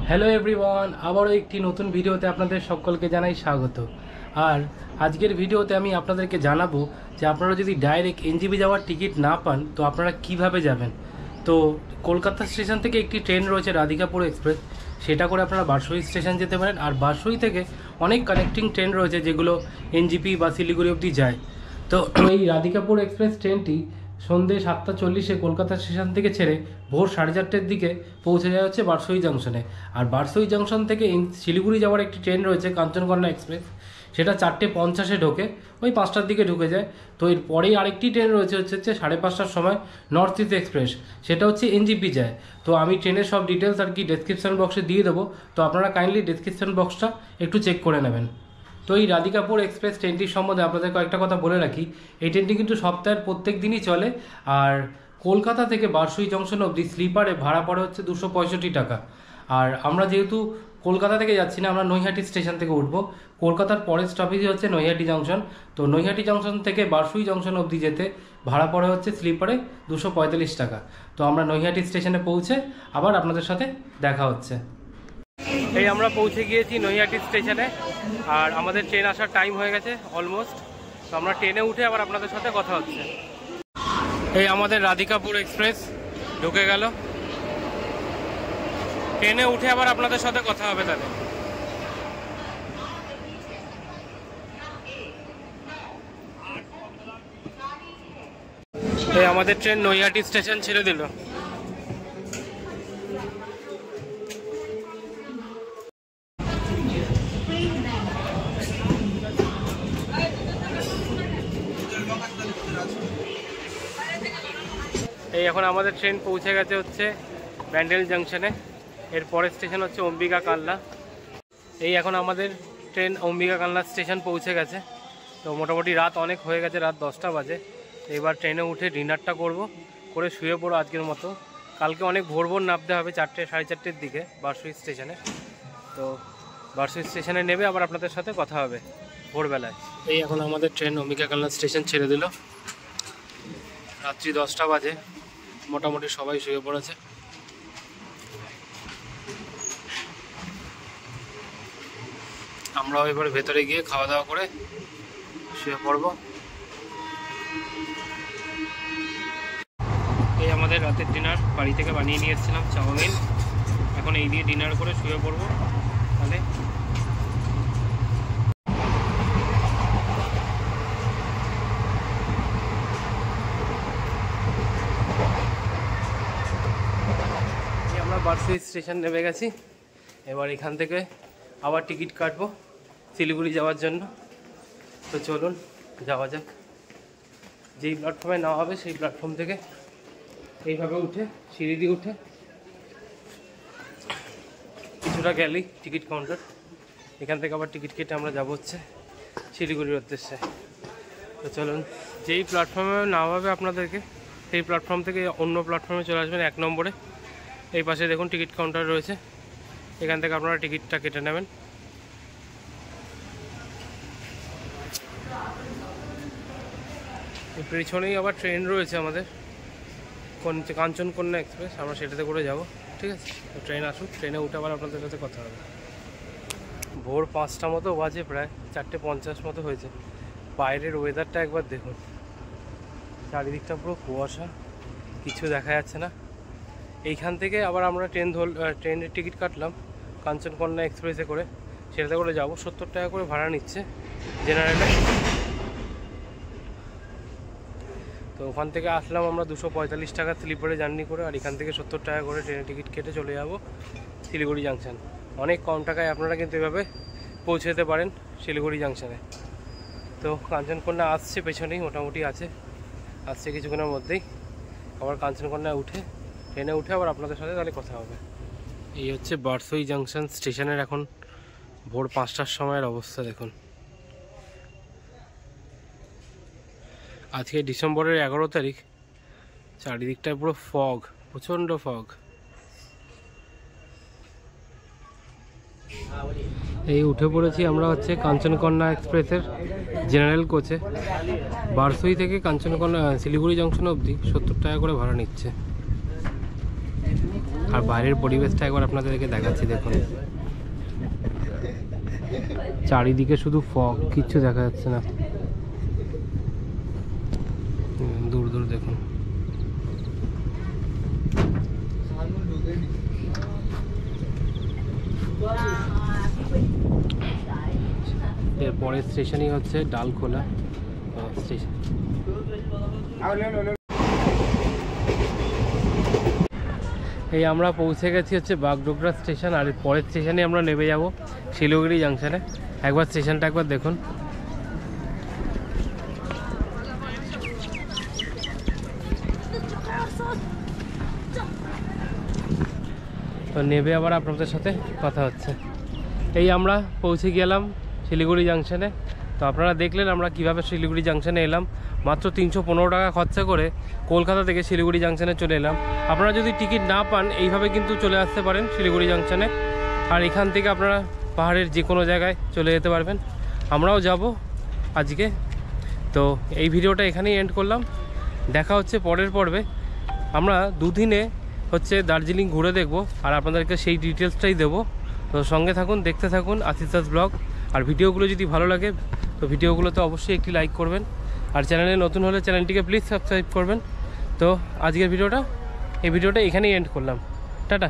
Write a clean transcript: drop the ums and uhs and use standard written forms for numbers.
Hello everyone, আবারও একটি নতুন ভিডিওতে আপনাদের সকলকে জানাই স্বাগত। আর আজকের ভিডিওতে আমি আপনাদেরকে জানাবো যে আপনারা যদি ডাইরেক্ট এনজেপি যাওয়ার টিকিট না পান তো আপনারা কিভাবে যাবেন। তো কলকাতা স্টেশন থেকে একটি ট্রেন রয়েছে রাধিকাপুর এক্সপ্রেস, সেটা করে আপনারা বারসই স্টেশন যেতে পারেন। আর বারসই থেকে অনেক কানেক্টিং ট্রেন রয়েছে যেগুলো এনজেপি বা শিলিগুড়ি অবধি যায়। তো এই রাধিকাপুর এক্সপ্রেস ট্রেনটি সন্ধ্যে 7:40 কলকাতা স্টেশন থেকে ছেড়ে ভোর 4:30-র দিকে পৌঁছে যায় হচ্ছে বারসই জংশনে। আর বারসই জংশন থেকে শিলিগুড়ি যাওয়ার একটি ট্রেন রয়েছে কাঞ্চনকন্যা এক্সপ্রেস, সেটা 4:50 ঢোকে, ওই 5টার দিকে ঢুকে যায়। তো এর পরেই আরেকটি ট্রেন রয়েছে হচ্ছে 5:30টার সময় নর্থ ইস্ট এক্সপ্রেস, সেটা হচ্ছে এনজেপি যায়। তো আমি ট্রেনের সব ডিটেলস আর কি ডেসক্রিপশন বক্সে দিয়ে দেবো, তো আপনারা কাইন্ডলি ডেসক্রিপশন বক্সটা একটু চেক করে নেবেন। তো এই রাধিকাপুর এক্সপ্রেস ট্রেনটির সম্বন্ধে আপনাদের কয়েকটা কথা বলে রাখি। এই ট্রেনটি কিন্তু সপ্তাহের প্রত্যেক দিনই চলে। আর কলকাতা থেকে বারসই জংশন অবধি স্লিপারে ভাড়া পড়ে হচ্ছে 265 টাকা। আর আমরা যেহেতু কলকাতা থেকে যাচ্ছি না, আমরা নৈহাটি স্টেশন থেকে উঠবো। কলকাতার পরের স্টপেজই হচ্ছে নৈহাটি জংশন। তো নৈহাটি জংশন থেকে বারসই জংশন অবধি যেতে ভাড়া পড়ে হচ্ছে স্লিপারে 245 টাকা। তো আমরা নৈহাটি স্টেশনে পৌঁছে আবার আপনাদের সাথে দেখা হচ্ছে। এই আমরা পৌঁছে গিয়েছি নৈহাটি স্টেশনে, আর আমাদের ট্রেন আসার টাইম হয়ে গেছে অলমোস্ট। তো আমরা ট্রেনে উঠে আবার আপনাদের সাথে কথা হচ্ছে। এই আমাদের রাধিকাপুর এক্সপ্রেস ঢুকে গেল, ট্রেনে উঠে আবার আপনাদের সাথে কথা হবে তাহলে। এই আমাদের ট্রেন নৈহাটি স্টেশন ছেড়ে দিল। এই এখন আমাদের ট্রেন পৌঁছে গেছে হচ্ছে ব্যান্ডেল জংশনে। এর পরের স্টেশন হচ্ছে অম্বিকা কালনা। এই এখন আমাদের ট্রেন অম্বিকা কালনা স্টেশন পৌঁছে গেছে। তো মোটামুটি রাত অনেক হয়ে গেছে, রাত 10টা বাজে। এবার ট্রেনে উঠে ডিনারটা করে শুয়ে পড়ো আজকের মতো। কালকে অনেক ভোর ভোর নামতে হবে, 4টে 4:30-র দিকে বারসই স্টেশনে। তো বারসই স্টেশনে নেবে আবার আপনাদের সাথে কথা হবে ভোরবেলায়। এই এখন আমাদের ট্রেন অম্বিকা কালনা স্টেশন ছেড়ে দিল। রাত্রি 10টা বাজে, মোটামুটি সবাই শুয়ে পড়েছে। আমরাও এবার ভেতরে গিয়ে খাওয়া দাওয়া করে শুয়ে পড়ব। এই আমাদের রাতের ডিনার, বাড়ি থেকে বানিয়ে নিয়ে এসেছিলাম চাউমিন। এখন এই দিয়ে ডিনার করে শুয়ে পড়ব তাহলে। আমরা বারসই স্টেশন নেমে গেছি। এবার এখান থেকে আবার টিকিট কাটবো শিলিগুড়ি যাওয়ার জন্য। তো চলুন যাওয়া যাক। যেই প্ল্যাটফর্মে নেওয়া হবে সেই প্ল্যাটফর্ম থেকে এইভাবে উঠে সিঁড়ি দিয়ে উঠে কিছুটা গেলেই টিকিট কাউন্টার। এখান থেকে আবার টিকিট কেটে আমরা যাবো হচ্ছে শিলিগুড়ির উদ্দেশ্যে। তো চলুন, যেই প্ল্যাটফর্মে নেওয়া হবে আপনাদেরকে সেই প্ল্যাটফর্ম থেকে অন্য প্ল্যাটফর্মে চলে আসবেন 1 নম্বরে। এই পাশে দেখুন টিকিট কাউন্টার রয়েছে, এখান থেকে আপনারা টিকিটটা কেটে নেবেন। পেছনেই আবার ট্রেন রয়েছে আমাদের কাঞ্চনকন্যা এক্সপ্রেস, আমরা সেটাতে করে যাব। ঠিক আছে, তো ট্রেন আসুক, ট্রেনে উঠে আবার আপনাদের সাথে কথা হবে। ভোর 5টা মতো বাজে, প্রায় 4:50 মতো হয়েছে। বাইরের ওয়েদারটা একবার দেখুন, চারিদিকটা পুরো কুয়াশা, কিছু দেখা যাচ্ছে না। এইখান থেকে আবার আমরা ট্রেনের টিকিট কাটলাম কাঞ্চনকন্যা এক্সপ্রেসে করে, সেটাতে করে যাব। 70 টাকা করে ভাড়া নিচ্ছে জেনারেলে। তো ওখান থেকে আসলাম আমরা 245 টাকা স্লিপারে জার্নি করে, আর এখান থেকে 70 টাকা করে ট্রেনের টিকিট কেটে চলে যাব শিলিগুড়ি জাংশন। অনেক কম টাকায় আপনারা কিন্তু এভাবে পৌঁছে যেতে পারেন শিলিগুড়ি জাংশনে। তো কাঞ্চনকন্যা আসছে, পেছনেই মোটামুটি আসছে কিছুক্ষণের মধ্যেই। আবার কাঞ্চনকন্যা ট্রেনে উঠে আবার আপনাদের সাথে তাহলে কথা হবে। এই হচ্ছে বারসই জাংশন স্টেশনের এখন ভোর 5টার সময়ের অবস্থা দেখুন। আজকে ডিসেম্বরের 11 তারিখ, চারিদিকটায় পুরো ফগ, প্রচণ্ড ফগ। এই উঠে পড়েছি আমরা হচ্ছে কাঞ্চনকন্যা এক্সপ্রেসের জেনারেল কোচে। বারসই থেকে কাঞ্চনকন্যা শিলিগুড়ি জংশন অবধি 70 টাকা করে ভাড়া নিচ্ছে। আর বাইরের পরিবেশটা একবার আপনাদেরকে দেখাচ্ছি। দেখুন চারিদিকে শুধু ফগ, কিচ্ছু দেখা যাচ্ছে না। দূর দূর দেখুন। এর পরের স্টেশনই হচ্ছে ডালখোলা স্টেশন। এই আমরা পৌঁছে গেছি হচ্ছে বাগডোগরা স্টেশন। আর পরের স্টেশনে আমরা নেমে যাব শিলিগুড়ি জাংশনে। একবার স্টেশনটা একবার দেখুন। তো নেমে আবার আপনাদের সাথে কথা হচ্ছে। এই আমরা পৌঁছে গেলাম শিলিগুড়ি জাংশনে। তো আপনারা দেখলেন আমরা কিভাবে শিলিগুড়ি জাংশনে এলাম। মাত্র 315 টাকা খরচা করে কলকাতা থেকে শিলিগুড়ি জাংশনে চলে এলাম। আপনারা যদি টিকিট না পান এইভাবে কিন্তু চলে আসতে পারেন শিলিগুড়ি জাংশনে। আর এখান থেকে আপনারা পাহাড়ের যে কোনো জায়গায় চলে যেতে পারবেন। আমরাও যাব আজকে। তো এই ভিডিওটা এখানেই এন্ড করলাম। দেখা হচ্ছে পরের পর্বে। আমরা দুদিনে হচ্ছে দার্জিলিং ঘুরে দেখব আর আপনাদেরকে সেই ডিটেলসটাই দেবো। তো সঙ্গে থাকুন, দেখতে থাকুন আশিস দাস ব্লগ। আর ভিডিওগুলো যদি ভালো লাগে তো ভিডিওগুলোতে অবশ্যই একটি লাইক করবেন। আর চ্যানেলে নতুন হলে চ্যানেলটিকে প্লিজ সাবস্ক্রাইব করবেন। তো আজকের ভিডিওটা এখানেই এন্ড করলাম। টাটা।